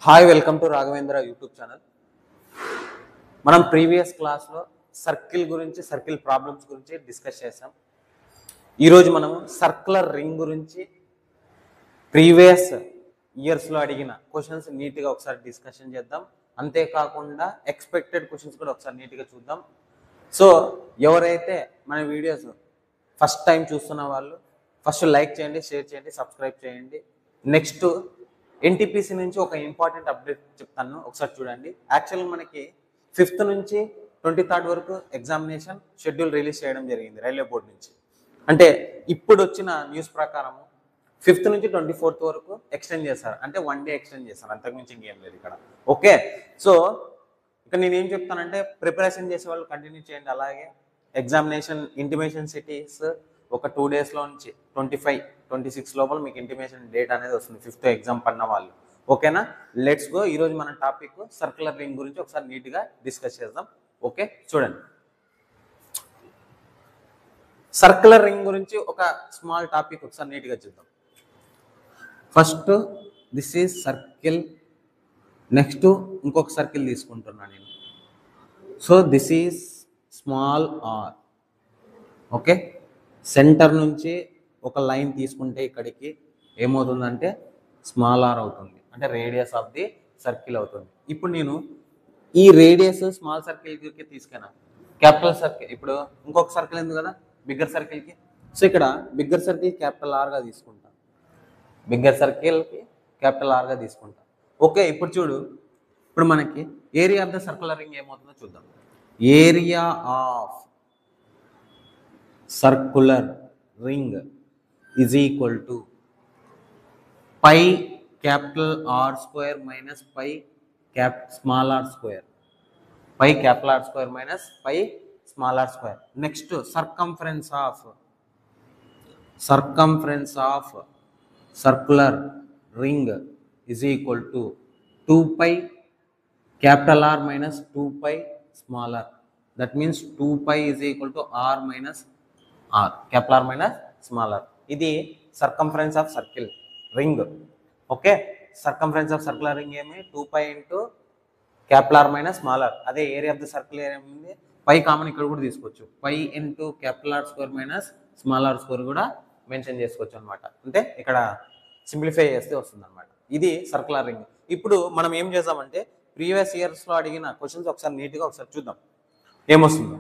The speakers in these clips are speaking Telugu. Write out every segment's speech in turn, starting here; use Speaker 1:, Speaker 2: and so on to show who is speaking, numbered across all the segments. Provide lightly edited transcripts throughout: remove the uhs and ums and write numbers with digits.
Speaker 1: Hi welcome to Raghavendra YouTube channel. మనం ప్రీవియస్ క్లాస్లో సర్కిల్ గురించి సర్కిల్ ప్రాబ్లమ్స్ గురించి డిస్కస్ చేసాం. ఈరోజు మనము సర్కులర్ రింగ్ గురించి ప్రీవియస్ ఇయర్స్లో అడిగిన క్వశ్చన్స్ నీట్గా ఒకసారి డిస్కషన్ చేద్దాం. అంతేకాకుండా ఎక్స్పెక్టెడ్ క్వశ్చన్స్ కూడా ఒకసారి నీట్గా చూద్దాం. సో ఎవరైతే మన వీడియోస్ ఫస్ట్ టైం చూస్తున్న వాళ్ళు ఫస్ట్ లైక్ చేయండి, షేర్ చేయండి, సబ్స్క్రైబ్ చేయండి. నెక్స్ట్ ఎన్టీపీసీ నుంచి ఒక ఇంపార్టెంట్ అప్డేట్ చెప్తాను, ఒకసారి చూడండి. యాక్చువల్గా మనకి 5th నుంచి 23rd వరకు ఎగ్జామినేషన్ షెడ్యూల్ రిలీజ్ చేయడం జరిగింది రైల్వే బోర్డు నుంచి. అంటే ఇప్పుడు వచ్చిన న్యూస్ ప్రకారము 5th నుంచి 24th వరకు ఎక్స్టెండ్ చేశారు. అంటే 1 డే ఎక్స్టెండ్ చేశారు, అంతకుమించి ఇంకేం లేదు ఇక్కడ. ఓకే, సో ఇక్కడ నేను ఏం చెప్తానంటే ప్రిపరేషన్ చేసే వాళ్ళు కంటిన్యూ చేయండి. అలాగే ఎగ్జామినేషన్ ఇంటిమేషన్ సిటీస్ ఒక 2 డేస్లో నుంచి 25, 26 లోపల మీకు ఇంటిమేషన్ డేట్ అనేది వస్తుంది, 5th ఎగ్జామ్ పడిన వాళ్ళు. ఓకేనా, లెట్స్ గో. ఈరోజు మన టాపిక్ సర్కులర్ రింగ్ గురించి ఒకసారి నీట్గా డిస్కస్ చేద్దాం. ఓకే, చూడండి. సర్కులర్ రింగ్ గురించి ఒక స్మాల్ టాపిక్ ఒకసారి నీట్గా చూద్దాం. First this is circle, next ఇంకొక సర్కిల్ తీసుకుంటున్నాను నేను. So this is small R. Okay, centre నుంచి ఒక లైన్ తీసుకుంటే ఇక్కడికి ఏమవుతుందంటే స్మాల్ ఆర్ అవుతుంది, అంటే రేడియస్ ఆఫ్ ది సర్కిల్ అవుతుంది. ఇప్పుడు నేను ఈ రేడియస్ స్మాల్ సర్కిల్కి తీసుకున్నా, క్యాపిటల్ సర్కిల్. ఇప్పుడు ఇంకొక సర్కిల్ ఉంది కదా బిగ్గర్ సర్కిల్కి. సో ఇక్కడ బిగ్గర్ సర్కిల్ క్యాపిటల్ ఆర్గా తీసుకుంటాను, బిగ్గర్ సర్కిల్కి క్యాపిటల్ ఆర్గా తీసుకుంటాను. ఓకే, ఇప్పుడు చూడు, ఇప్పుడు మనకి area of the circular ring ఏమవుతుందో చూద్దాం. Area of circular ring is equal to pi capital R square minus pi small r square. Pi capital R square minus pi small r square. Next, circumference of circular ring is equal to 2 pi capital R minus 2 pi small r. That means 2 pi is equal to R minus R, capital R minus small r. ఇది circumference of circle ring. Okay, circumference of circular ring ఏమి 2 pi into capital R minus small R. అదే ఏరియా ఆఫ్ ద సర్కిల్ ఏమి పై కామన్ ఇక్కడ కూడా తీసుకోవచ్చు, pi into capital R square minus small R square కూడా మెన్షన్ చేసుకోవచ్చు అనమాట. అంటే ఇక్కడ సింప్లిఫై చేస్తే వస్తుంది అనమాట. ఇది సర్కులర్ రింగ్. ఇప్పుడు మనం ఏం చేద్దామంటే ప్రీవియస్ ఇయర్స్లో అడిగిన క్వశ్చన్స్ ఒకసారి నీట్గా ఒకసారి చూద్దాం ఏమొస్తుందో.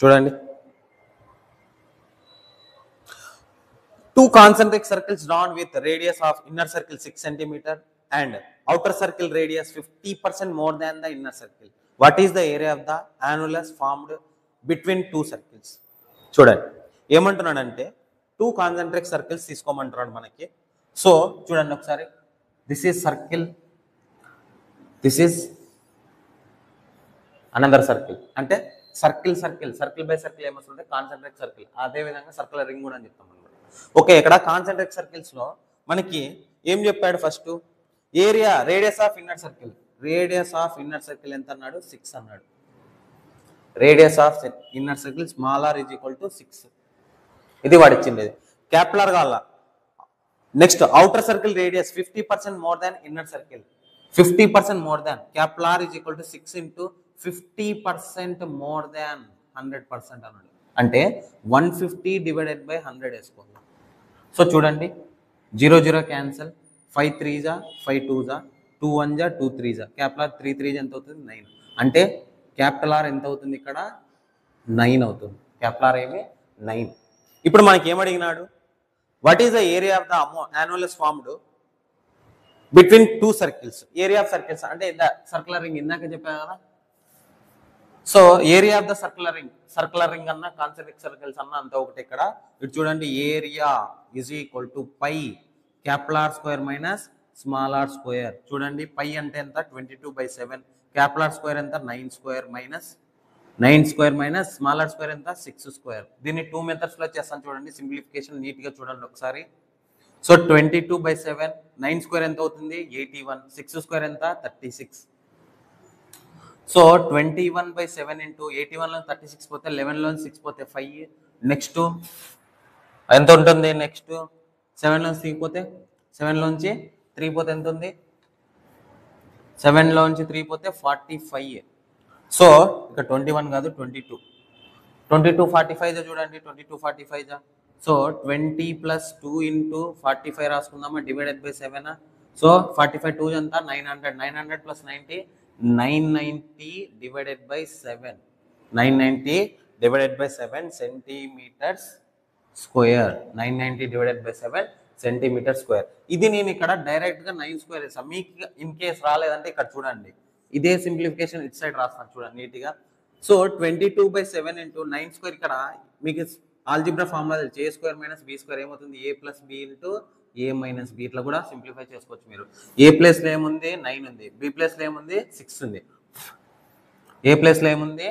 Speaker 1: చూడండి, 2 concentric circles drawn with radius of inner circle 6 cm and outer circle radius 50% more than the inner circle. What is the area of the annulus formed between 2 circles? చూడండి ఏమంటున్నాడంటే 2 concentric circles తీసుకోమంటున్నాడు మనకి. సో చూడండి ఒకసారి, this is circle, this is another circle. అంటే సర్కిల్ బై సర్కిల్ ఏమొస్తుందంటే కాన్సెంట్రిక్ సర్కిల్. అదే విధంగా సర్కులర్ రింగ్ కూడా అని చెప్తాం అనమాట. ఓకే, ఇక్కడ కాన్సెంట్రిక్ సర్కిల్స్ లో మనకి ఏం చెప్పాడు, first area radius of inner circle. Radius of inner circle ఎంత అన్నాడు, 6 అన్నాడు. Radius of inner circle small R is equal to 6. ఇది వాడు ఇచ్చింది. క్యాపిటల్ ఆర్ కావాలా. Next outer circle radius 50% more than inner circle. 50% more than capital R is equal to 6 into 50% more than 100% అన్నాడు. అంటే 150 డివైడెడ్ బై 100 వేసుకోవాలి. సో చూడండి, 0 0 క్యాన్సల్, 5 3 జా 5 2 జా 2 1 జా 2 3 జా, క్యాపిటల్ ఆర్ 3 3 ఎంత అవుతుంది 9. అంటే క్యాపిటల్ ఆర్ ఎంత అవుతుంది ఇక్కడ 9 అవుతుంది. క్యాపిటల్ ఆర్ ఏమి 9. ఇప్పుడు మనకి ఏమడిగినాడు, what is the area of the annulus formed between 2 circles. Area of circles అంటే సర్కులర్ రింగ్ ఇందాక చెప్పాను కదా. So area of the circular ring అన్న కాన్సెంట్రిక్ సర్కిల్స్ అన్న అంతా ఒకటి. ఇక్కడ ఇటు చూడండి, area is equal to pi capital R square minus small R square. చూడండి, పై అంటే ఎంత 22/7, క్యాపిటల్ ఆర్ స్క్వేర్ ఎంత 9 square minus small R square ఎంత 6 స్క్వేర్. దీన్ని 2 మెథడ్స్ లో చేస్తాను చూడండి, సింప్లిఫికేషన్ నీట్ గా చూడండి ఒకసారి. సో 22/7, 9 స్క్వేర్ ఎంత అవుతుంది 81, 6 స్క్వేర్ ఎంత 36. సో 21/7 ఇంటూ 81లో 36 పోతే 11లో 6 పోతే 5. నెక్స్ట్ ఎంత ఉంటుంది, నెక్స్ట్ 7లోంచి 3 పోతే 7లోంచి 3 పోతే ఎంత ఉంది? 7లోంచి 3 పోతే 45. సో ఇక్కడ 21 కాదు 22. 22 45 చూడండి, 22 45. సో 20 + 2 × 45 రాసుకుందామా, డివైడెడ్ బై 7. సో 45 2 ఎంత? 900. 900 + 90 990 divided by 7. 990 divided by 7 centimetres square. 990 divided by 7 centimetre square. ఇది నేను ఇక్కడ డైరెక్ట్గా 9 స్క్వేర్ వేసాను. మీకు ఇన్ కేస్ రాలేదంటే ఇక్కడ చూడండి, ఇదే సింప్లిఫికేషన్ ఇట్ సైడ్ రాస్తాను చూడండి నీట్గా. So 22/7 × 9 square. ఇక్కడ మీకు ఆల్జిబ్రా ఫార్ములా తెలుసు, a² - b² ఏమవుతుంది? a + b × a - b. ఇట్లా కూడా సింప్లిఫై చేసుకోవచ్చు మీరు. ఏ ప్లేస్లో ఏముంది? 9 ఉంది. బి ప్లేస్లో ఏముంది? 6 ఉంది. ఏ ప్లేస్లో ఏముంది?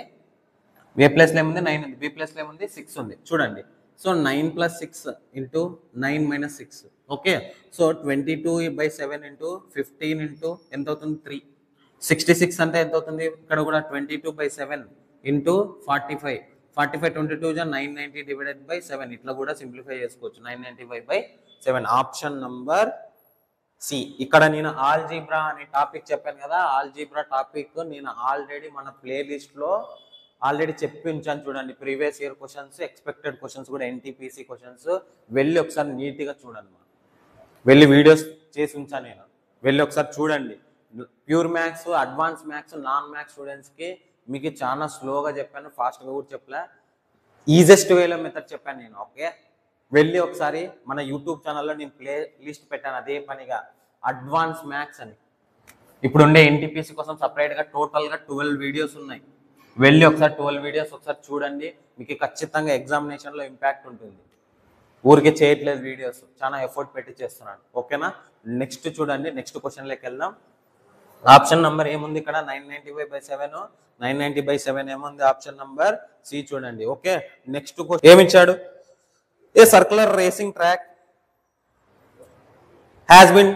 Speaker 1: 9 ఉంది. బి ప్లేస్లో ఏముంది? 6 ఉంది. చూడండి, సో 9 + 6 × 9 - 6. ఓకే, సో 22/7 × 15 × ఎంత అవుతుంది? 3. 66 అంటే ఎంత అవుతుంది? ఇక్కడ కూడా 22/7 × 45. 45 22 990 డివైడెడ్ బై 7. ఇట్లా కూడా సింప్లిఫై చేసుకోవచ్చు. 995/7 ఆప్షన్ నంబర్ సి. ఇక్కడ నేను ఆల్జీబ్రా అనే టాపిక్ చెప్పాను కదా, ఆల్జీబ్రా టాపిక్ నేను ఆల్రెడీ మన ప్లేలిస్ట్లో ఆల్రెడీ చెప్పి ఉంచాను చూడండి. Previous year questions, expected questions కూడా, ఎన్టీపీసీ క్వశ్చన్స్ వెళ్ళి ఒకసారి నీట్గా చూడండి. వెళ్ళి వీడియోస్ చేసి ఉంచాను నేను, వెళ్ళి ఒకసారి చూడండి. Pure maths, advance maths, non maths స్టూడెంట్స్కి మీకు చాలా స్లోగా చెప్పాను, ఫాస్ట్గా కూడా చెప్పలే, ఈజెస్ట్ వేలో మెథడ్ చెప్పాను నేను. ఓకే, వెళ్ళి ఒకసారి మన యూట్యూబ్ ఛానల్లో నేను ప్లే లిస్ట్ పెట్టాను అదే పనిగా, అడ్వాన్స్ మ్యాథ్స్ అని. ఇప్పుడుండే ఎన్టీపీసీ కోసం సపరేట్గా టోటల్గా 12 వీడియోస్ ఉన్నాయి. వెళ్ళి ఒకసారి 12 వీడియోస్ ఒకసారి చూడండి, మీకు ఖచ్చితంగా ఎగ్జామినేషన్లో ఇంపాక్ట్ ఉంటుంది. ఊరికే చేయట్లేదు వీడియోస్, చాలా ఎఫర్ట్ పెట్టి చేస్తున్నాను. ఓకేనా, నెక్స్ట్ చూడండి, నెక్స్ట్ క్వశ్చన్లోకి వెళ్దాం. ఆప్షన్ నంబర్ ఏముంది ఇక్కడ? 995/7. 990/7 ఏముంది? ఆప్షన్ నంబర్ సి చూడండి. ఓకే, నెక్స్ట్ క్వశ్చన్ ఏమిచ్చాడు? A circular racing track has been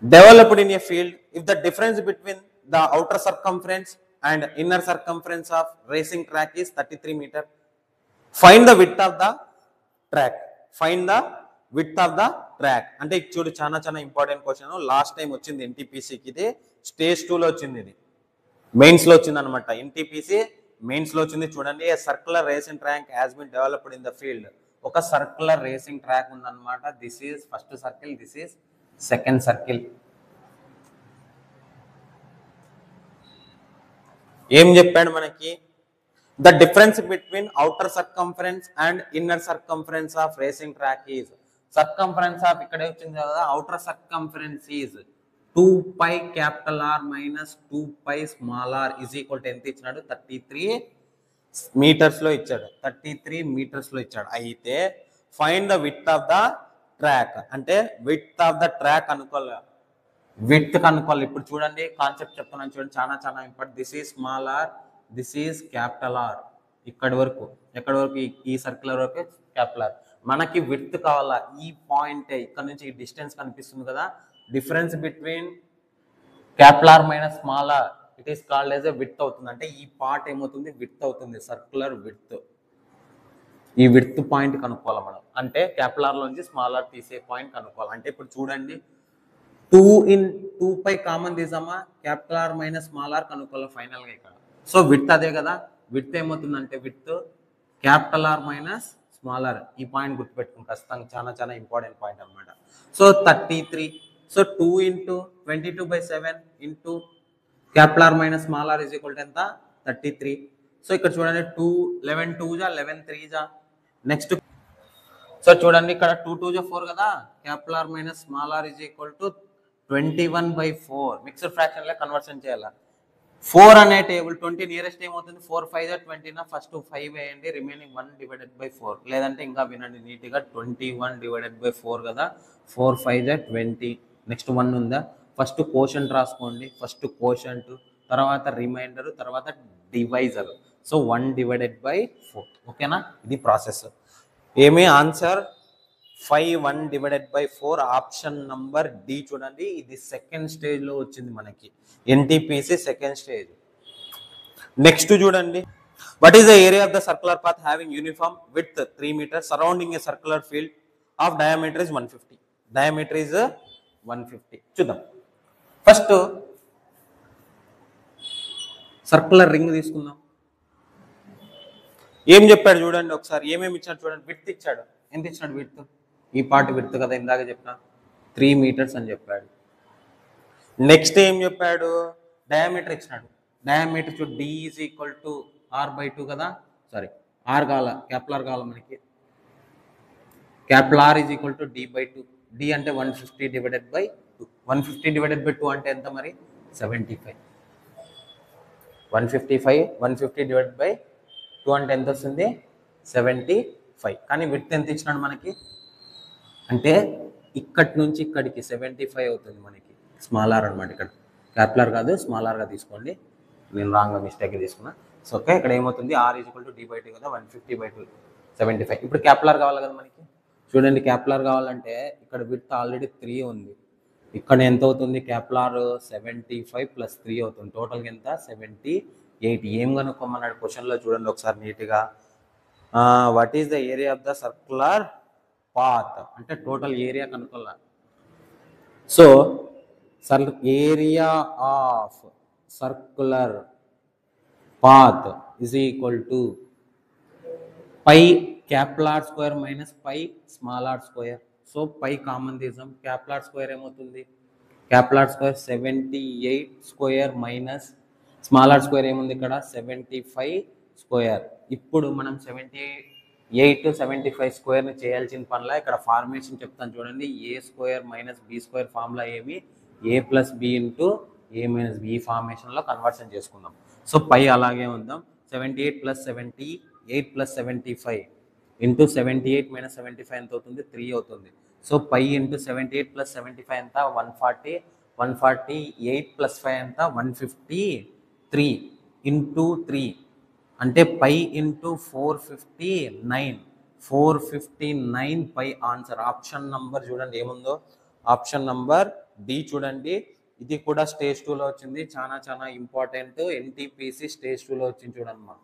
Speaker 1: developed in a field if the difference between the outer circumference and inner circumference of racing track is 33 meter. Find the width of the track. Find the width of the track. అంటే చూడు, చాలా ఇంపార్టెంట్ క్వశ్చన్. లాస్ట్ టైం వచ్చింది ఎన్టీపీసీకి, ఇది స్టేజ్ 2లో వచ్చింది, ఇది మెయిన్స్లో వచ్చింది అనమాట. ఎన్టీపీసీ మెయిన్స్లో వచ్చింది చూడండి. A circular racing track has been developed in the field. ఒక సర్క్యులర్ రేసింగ్ ట్రాక్ ఉందన్నమాట. This is first circle, this is second circle. ఏం చెప్పాడు మనకి? The difference between outer circumference and inner circumference of racing track is. Circumference of ఇక్కడే వచ్చింది కదా, outer circumference is 2π R - 2π r is equal to ఎంత ఇచ్చినాడు? 33 మీటర్స్లో ఇచ్చాడు. 33 మీటర్స్లో ఇచ్చాడు. అయితే find the width of the track అంటే విడ్త్ ఆఫ్ ద ట్రాక్ అనుకోవాలి, విడ్త్ కనుక్కోవాలి. ఇప్పుడు చూడండి, కాన్సెప్ట్ చెప్తున్నాను చూడండి, చాలా important. This is small R, this is capital R. ఇక్కడి వరకు, ఎక్కడి వరకు? ఈ సర్కిల్ వరకు క్యాపిటల్ ఆర్. మనకి విడ్త్ కావాలా, ఈ పాయింట్ ఇక్కడ నుంచి ఈ డిస్టెన్స్ కనిపిస్తుంది కదా, difference between capital R minus small R, it is called as a width అవుతుంది. అంటే ఈ పార్ట్ ఏమవుతుంది? విడ్త్ అవుతుంది, సర్క్యులర్ విడ్త్. ఈ విడ్త్ పాయింట్ కనుక్కోవాలి మనం. అంటే క్యాపిటల్ ఆర్ లోంచి స్మాల్ ఆర్ తీసే పాయింట్ కనుక్కోవాలి. అంటే ఇప్పుడు చూడండి, 2π కామన్ తీసామా, capital R minus small R కనుక్కోవాలి ఫైనల్గా ఇక్కడ. సో విడ్త్ అదే కదా, విడ్త్ ఏమవుతుందంటే width capital R minus small R. ఈ పాయింట్ గుర్తుపెట్టుకుని ఖచ్చితంగా, చాలా ఇంపార్టెంట్ పాయింట్ అనమాట. So 33. So 2 × 22/7 into capital R minus small R is equal to ఎంత? 33. సో ఇక్కడ చూడండి, 11 2 11 3. నెక్స్ట్ సో చూడండి, ఇక్కడ 2 2 4 కదా, capital R minus small R is equal to 21/4. Mixed fraction లో కన్వర్షన్ చేయాలి. 4 అనే టేబుల్ 20 నియరెస్ట్ ఏమవుతుంది? 4 5 20 నా ఫస్ట్ 5 వేయండి, రిమైనింగ్ 1 డివైడెడ్ బై 4. లేదంటే ఇంకా వినండి నీట్గా, 21 డివైడెడ్ బై 4 కదా, 4 5 20. నెక్స్ట్ 1 ఉందా, ఫస్ట్ కోషంట్ రాసుకోండి, ఫస్ట్ కోషంట్, తర్వాత రిమైండర్, తర్వాత డివైజర్. So 1 divided by 4. ఓకేనా, ఇది ప్రాసెస్. ఏమి answer? 5 1 divided by 4. Option number D చూడండి. ఇది సెకండ్ స్టేజ్ లో వచ్చింది మనకి, ఎన్టీపీసీ సెకండ్ స్టేజ్. నెక్స్ట్ చూడండి, what is the area of the circular path having uniform width 3 metres surrounding a circular field of diameter is 150. Diameter is 150. చూద్దాం. ఫస్ట్ సర్కులర్ రింగ్ తీసుకుందాం. ఏం చెప్పాడు చూడండి ఒకసారి, ఏమేమి ఇచ్చాడు చూడండి. విడ్త్ ఇచ్చాడు. ఎంత ఇచ్చినాడు విడ్త్? ఈ పార్ట్ విడ్త్ కదా ఇందాక చెప్పిన 3 మీటర్స్ అని చెప్పాడు. నెక్స్ట్ ఏం చెప్పాడు? డయామీటర్ ఇచ్చినాడు. డయామీటర్ చూడు, D is equal to R/2 కదా, సారీ R కావాల, క్యాపిటల్ కావాలి మనకి. Capital R is equal to D/2. D అంటే 150 డివైడెడ్ బై 2. 150 డివైడెడ్ బై 2 అంటే ఎంత మరి? 75. 150 డివైడెడ్ బై 2 అంటే ఎంత వస్తుంది? 75. కానీ విడ్త్ ఎంత ఇచ్చినాడు మనకి? అంటే ఇక్కడి నుంచి ఇక్కడికి 75 అవుతుంది మనకి. స్మాల్ ఆర్ అనమాట. ఇక్కడ క్యాపిటల్ కాదు, స్మాల్ ఆర్గా తీసుకోండి. నేను రాంగ్గా మిస్టేక్ తీసుకున్నా. సో ఓకే, ఇక్కడ ఏమవుతుంది? R is equal to D/2 కదా, 150/2 75. ఇప్పుడు క్యాపిటల్ ఆర్ కావాలి కదా మనకి. చూడండి, క్యాపిటల్ ఆర్ కావాలంటే ఇక్కడ విడ్త్ ఆల్రెడీ 3 ఉంది. ఇక్కడ ఎంత అవుతుంది? క్యాపిటల్ ఆర్ 75 ప్లస్ 3 అవుతుంది. టోటల్గా ఎంత? 78. ఏం కనుక్కోమన్నాడు క్వశ్చన్లో చూడండి ఒకసారి నీట్గా. What is the area of the circular path అంటే టోటల్ ఏరియా కనుక్కోవాలి. So area of circular path is equal to pi capital R square minus pi small R square. So pi common తీసాం. క్యాపిటల్ ఆర్ స్క్వేర్ ఏమవుతుంది? Capital R square 78 square minus small R square ఏముంది ఇక్కడ? 75 స్క్వేర్. ఇప్పుడు మనం 78 75 స్క్వేర్ని చేయాల్సిన పనిలా ఇక్కడ ఫార్మేషన్ చెప్తాను చూడండి. A square minus B square formula ఏమి? A plus B into A minus B ఫార్మేషన్లో కన్వర్షన్ చేసుకుందాం. సో పై అలాగే ఉందాం. 78 ప్లస్ 78 ప్లస్ 75 ఇంటూ 78 మైనస్ 75 ఎంత అవుతుంది? 3 అవుతుంది. సో పై ఇంటూ 78 ప్లస్ 75 ఎంత? 140. 148 ప్లస్ 5 ఎంత? 153 ఇంటూ 3 అంటే పై ఇంటూ 459. 459 పై ఆన్సర్. ఆప్షన్ నంబర్ చూడండి ఏముందో. ఆప్షన్ నంబర్ డి చూడండి. ఇది కూడా స్టేజ్ 2లో వచ్చింది. చాలా ఇంపార్టెంట్. NTPC స్టేజ్ 2లో వచ్చింది చూడండి మా.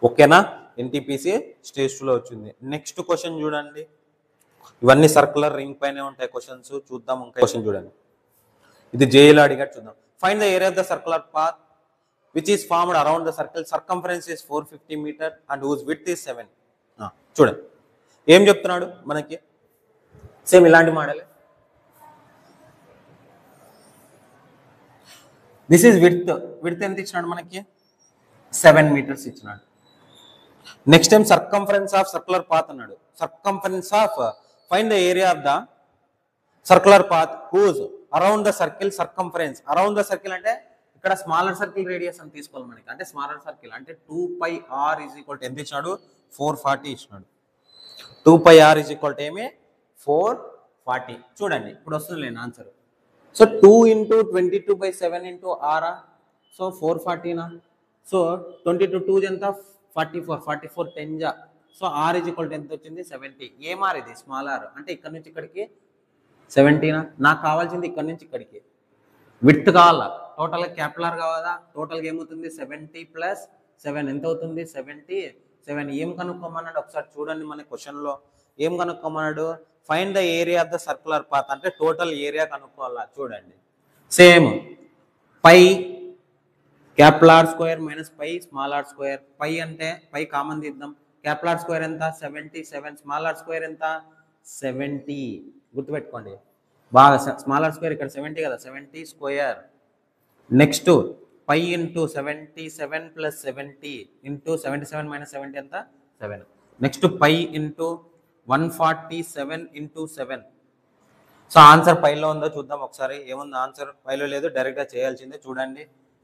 Speaker 1: ఓకేనా? NTPC స్టేజ్ 2లో వచ్చింది. నెక్స్ట్ క్వశ్చన్ చూడండి. ఇవన్నీ సర్కులర్ రింగ్ పైనే ఉంటాయి క్వశ్చన్స్. చూద్దాం ఇంకా క్వశ్చన్ చూడండి. ఇది జేఈలో అడిగాడు, చూద్దాం. Find the area of the circular path which is formed around the circle. Circumference is 450 meter and whose width is 7. చూడండి ఏం చెప్తున్నాడు మనకి. సేమ్ ఇలాంటి మోడలే. This is width. విడ్త్ ఎంత ఇచ్చినాడు మనకి? 7 మీటర్స్ ఇచ్చినాడు. Next time circumference of circular path అన్నాడు. Circumference of find the area of the circular path whose around the circle circumference. Around the circle అంటే ఇక్కడ స్మాలర్ సర్కిల్ రేడియస్ అని తీసుకోవాలి మనకి. అంటే స్మాలర్ సర్కిల్ అంటే 2πr ఈజ్ ఈక్వల్ టు ఎంత ఇచ్చినాడు? 440 ఇచ్చినాడు. 2πr ఈజ్ ఈక్వల్ టు ఏమి? 440. చూడండి ఇప్పుడు వస్తుంది లేని ఆన్సర్. సో 2 ఇంటూ 22/7 ఇంటూ ఆరా. సో 440నా. సో 22 2 ఎంత? 44. 44 10 జా. So R is equal to ఎంత వచ్చింది? 70. ఏం ఆర్ ఇది? Small R. అంటే ఇక్కడ నుంచి ఇక్కడికి 70నా. నాకు కావాల్సింది ఇక్కడ నుంచి ఇక్కడికి విడ్త్ కావాలా. టోటల్గా క్యాపిటల్ ఆర్ కావాలా. టోటల్గా ఏమవుతుంది? 70 ప్లస్ 7 ఎంత అవుతుంది? 77. ఏం కనుక్కోమన్నాడు ఒకసారి చూడండి మన క్వశ్చన్లో. ఏం కనుక్కోమన్నాడు? Find the area of the circular path అంటే టోటల్ ఏరియా కనుక్కోవాలా. చూడండి same pi capital R square minus pi small R square. Pi అంటే పై కామన్ తీద్దాం. క్యాపిటల్ ఆర్ స్క్వేర్ ఎంత? 77. స్మాల్ ఆర్ స్క్వేర్ ఎంత? 70. గుర్తుపెట్టుకోండి బాగా. స్మాల్ ఆర్ స్క్వేర్ ఇక్కడ 70 కదా, 70 square. Next pi into 77 plus 70 into 77 minus 70 ఎంత? 7. Next pi into 147 into 7. So answer పైలో ఉందో చూద్దాం ఒకసారి. ఏముంది ఆన్సర్? పైలో లేదు, డైరెక్ట్గా చేయాల్సిందే. చూడండి.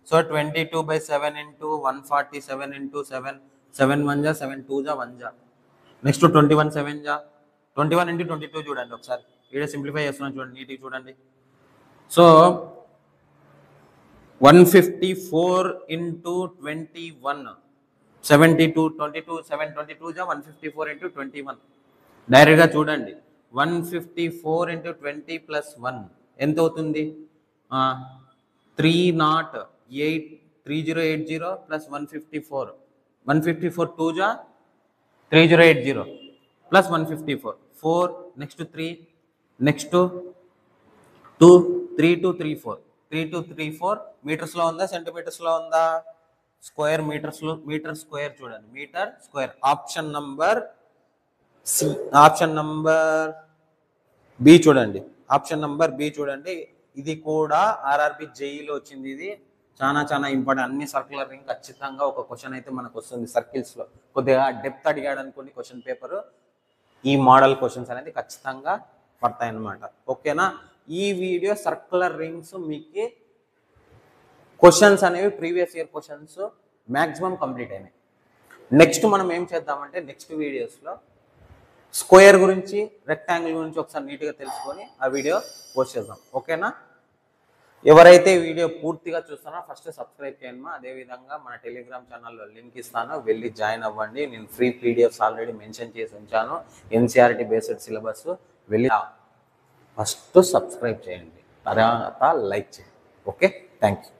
Speaker 1: So 22/7 into 147 into 7. 7 1 జా, 7 2 జా, 1 జా. నెక్స్ట్ 21 7 జా. 21 ఇంటూ 22 చూడండి ఒకసారి. ఇక్కడ సింప్లిఫై చేస్తున్నాను చూడండి, నీట్గా చూడండి. So 154 into 21 72. 22 7 22 జా 154 ఇంటూ 21. డైరెక్ట్గా చూడండి. 154 ఇంటూ 20 ప్లస్ 1 ఎంత అవుతుంది? 3080 ప్లస్ 154. 154 2 జా 3080. ప్లస్ 154 4 నెక్స్ట్ 3 నెక్స్ట్ 2 3 2 3 4 3 2 3 4 మీటర్స్లో ఉందా సెంటీమీటర్స్లో ఉందా స్క్వేర్ మీటర్స్లో మీటర్ స్క్వేర్ చూడండి metre square option number C option number B చూడండి ఆప్షన్ నంబర్ బి చూడండి ఇది కూడా ఆర్ఆర్బి జేఈలో వచ్చింది ఇది చాలా ఇంపార్టెంట్ అన్ని సర్క్యులర్ రింగ్ ఖచ్చితంగా ఒక క్వశ్చన్ అయితే మనకు వస్తుంది సర్కిల్స్లో కొద్దిగా డెప్త్ అడిగాడు అనుకోండి క్వశ్చన్ పేపర్ ఈ మోడల్ క్వశ్చన్స్ అనేది ఖచ్చితంగా పడతాయి అన్నమాట ఓకేనా ఈ వీడియో సర్క్యులర్ రింగ్స్ మీకు క్వశ్చన్స్ అనేవి previous year questions maximum complete అయినాయి నెక్స్ట్ మనం ఏం చేద్దామంటే నెక్స్ట్ వీడియోస్లో స్క్వేర్ గురించి రెక్టాంగిల్ గురించి ఒకసారి నీట్గా తెలుసుకొని ఆ వీడియో పోస్ట్ చేద్దాం ఓకేనా ఎవరైతే వీడియో పూర్తిగా చూస్తారో ఫస్ట్ సబ్స్క్రైబ్ చేయండి అదేవిధంగా మన టెలిగ్రామ్ ఛానల్లో లింక్ ఇస్తాను వెళ్ళి జాయిన్ అవ్వండి నేను ఫ్రీ పీడిఎఫ్స్ ఆల్రెడీ మెన్షన్ చేసి ఉంచాను ఎన్సీఆర్టీ బేస్డ్ సిలబస్ వెళ్ళి ఫస్ట్ సబ్స్క్రైబ్ చేయండి తర్వాత లైక్ చేయండి ఓకే థ్యాంక్ యూ